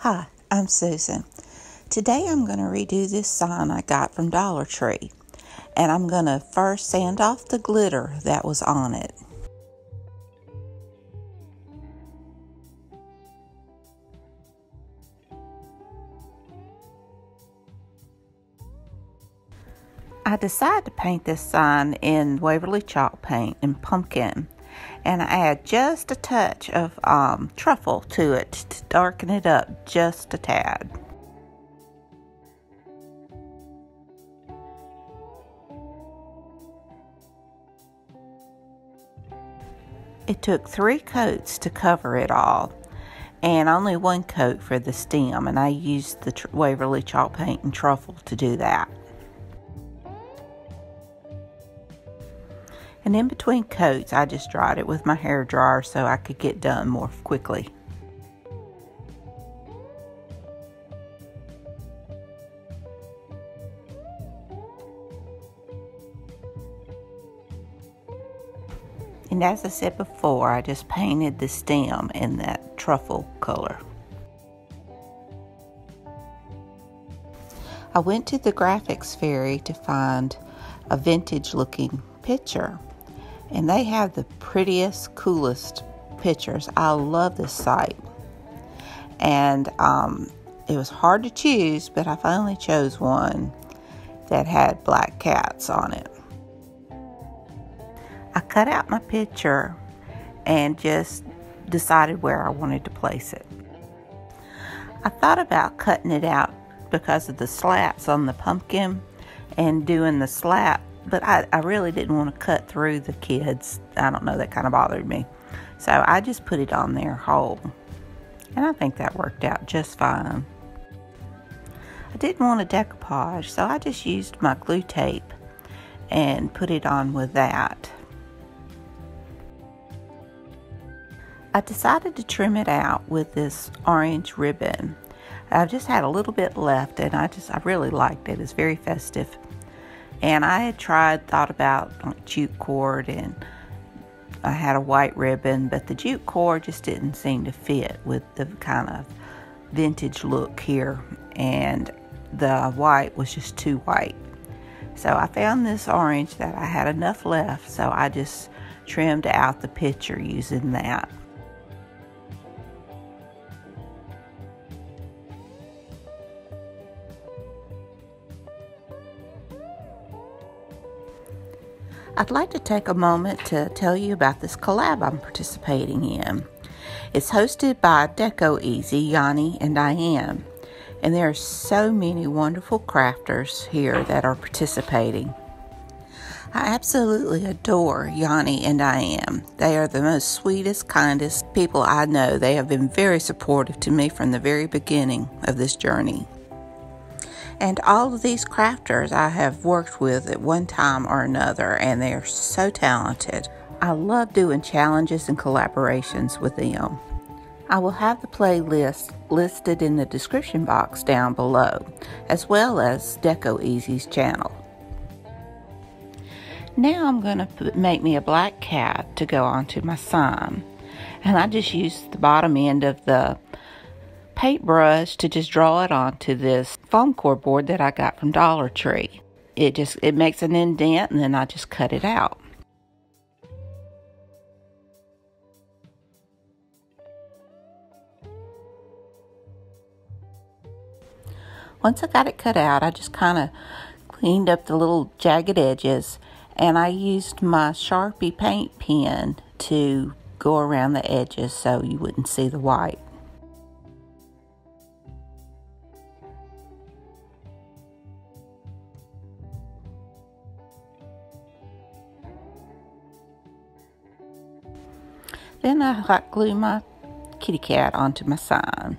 Hi, I'm Susan. Today I'm going to redo this sign I got from Dollar Tree, and I'm going to first sand off the glitter that was on it. I decided to paint this sign in Waverly chalk paint and pumpkin, and I add just a touch of truffle to it to darken it up just a tad. It took 3 coats to cover it all, and only 1 coat for the stem, and I used the Waverly chalk paint and truffle to do that. And in between coats, I just dried it with my hair dryer so I could get done more quickly. And as I said before, I just painted the stem in that truffle color. I went to the graphics fairy to find a vintage looking picture, and they have the prettiest, coolest pictures. I love this site, and it was hard to choose, but I finally chose one that had black cats on it. I cut out my picture and just decided where I wanted to place it. I thought about cutting it out because of the slats on the pumpkin and doing the slat, but I really didn't want to cut through the kids. I don't know, that kind of bothered me. So I just put it on there whole, and I think that worked out just fine. I didn't want a decoupage, so I just used my glue tape and put it on with that. I decided to trim it out with this orange ribbon. I just had a little bit left, and I really liked it. It's very festive. And I had thought about jute cord, and I had a white ribbon, but the jute cord just didn't seem to fit with the kind of vintage look here, and the white was just too white. So I found this orange that I had enough left, so I just trimmed out the picture using that. I'd like to take a moment to tell you about this collab I'm participating in. It's hosted by Deco, Janny, and Dyanne, and there are so many wonderful crafters here that are participating. I absolutely adore Janny and Dyanne. They are the most sweetest, kindest people I know. They have been very supportive to me from the very beginning of this journey. And all of these crafters I have worked with at one time or another, and they are so talented. I love doing challenges and collaborations with them. I will have the playlist listed in the description box down below, as well as Deco Easy's channel. Now I'm going to make me a black cat to go onto my sign. And I just used the bottom end of the paintbrush to just draw it onto this foam core board that I got from Dollar Tree. It makes an indent, and then I just cut it out. Once I got it cut out, I just kind of cleaned up the little jagged edges, and I used my Sharpie paint pen to go around the edges so you wouldn't see the white. Then I hot glue my kitty cat onto my sign.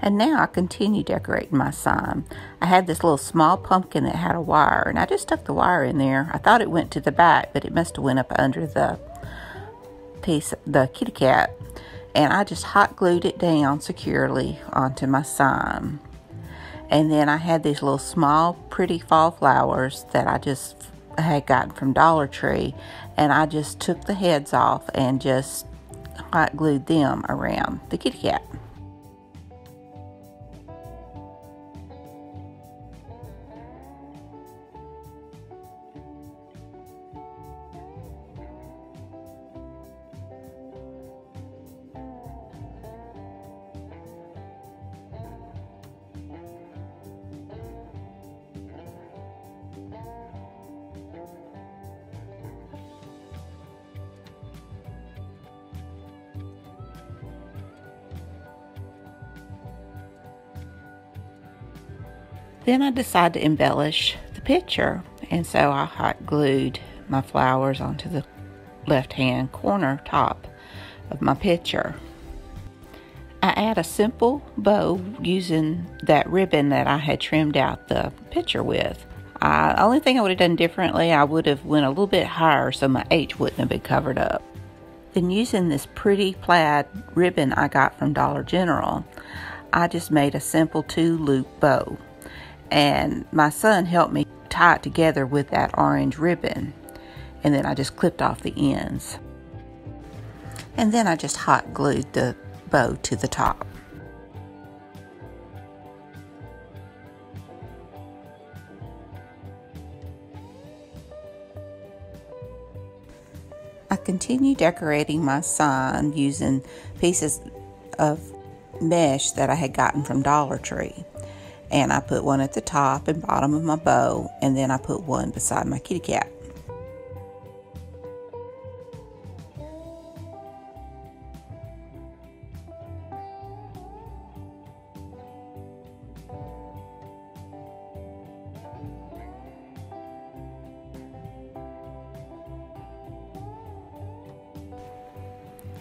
And now I continue decorating my sign. I had this little small pumpkin that had a wire, and I just stuck the wire in there. I thought it went to the back, but it must have went up under the piece, the kitty cat. and I just hot glued it down securely onto my sign. And then I had these little small pretty fall flowers that I just had gotten from Dollar Tree, and I just took the heads off and just hot glued them around the kitty cat. Then I decided to embellish the picture, and so I hot glued my flowers onto the left-hand corner top of my picture. I add a simple bow using that ribbon that I had trimmed out the picture with. Only thing I would have done differently, I would have went a little bit higher so my H wouldn't have been covered up. Then using this pretty plaid ribbon I got from Dollar General, I just made a simple 2-loop bow. And my son helped me tie it together with that orange ribbon. And then I just clipped off the ends. And then I just hot glued the bow to the top. I continue decorating my sign using pieces of mesh that I had gotten from Dollar Tree. And I put one at the top and bottom of my bow, and then I put one beside my kitty cat.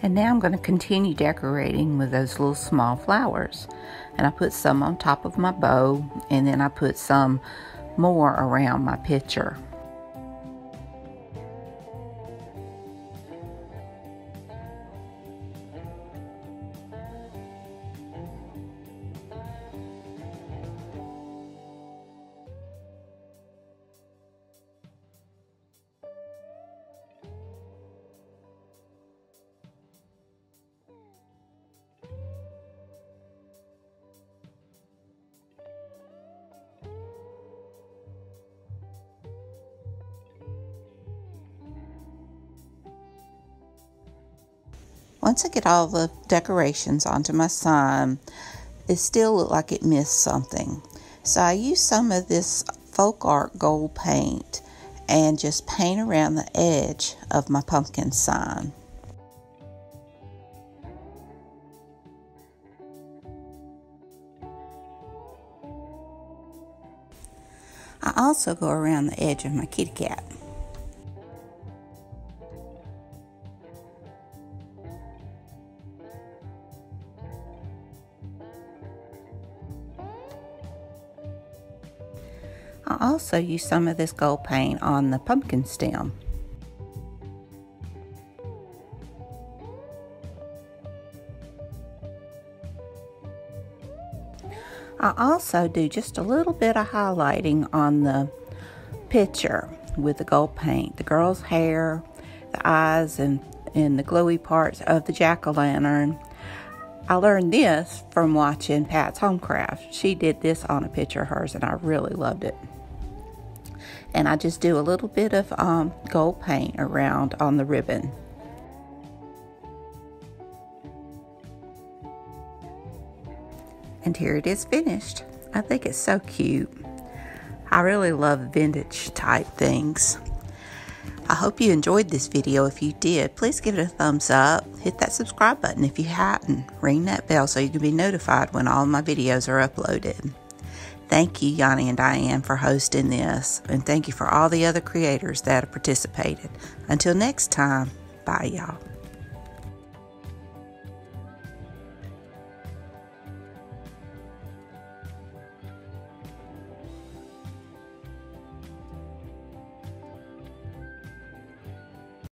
And now I'm going to continue decorating with those little small flowers. And I put some on top of my bow, and then I put some more around my picture. Once I get all the decorations onto my sign, it still looked like it missed something. So I used some of this folk art gold paint and just paint around the edge of my pumpkin sign. I also go around the edge of my kitty cat. I also use some of this gold paint on the pumpkin stem. I also do just a little bit of highlighting on the picture with the gold paint. The girl's hair, the eyes, and the glowy parts of the jack-o'-lantern. I learned this from watching Pat's Homecraft. She did this on a picture of hers, and I really loved it. And I just do a little bit of gold paint around on the ribbon. And here it is finished. I think it's so cute. I really love vintage type things. I hope you enjoyed this video. If you did, please give it a thumbs up. Hit that subscribe button if you haven't. Ring that bell so you can be notified when all my videos are uploaded. Thank you, Janny and Dyanne, for hosting this. And thank you for all the other creators that have participated. Until next time, bye, y'all.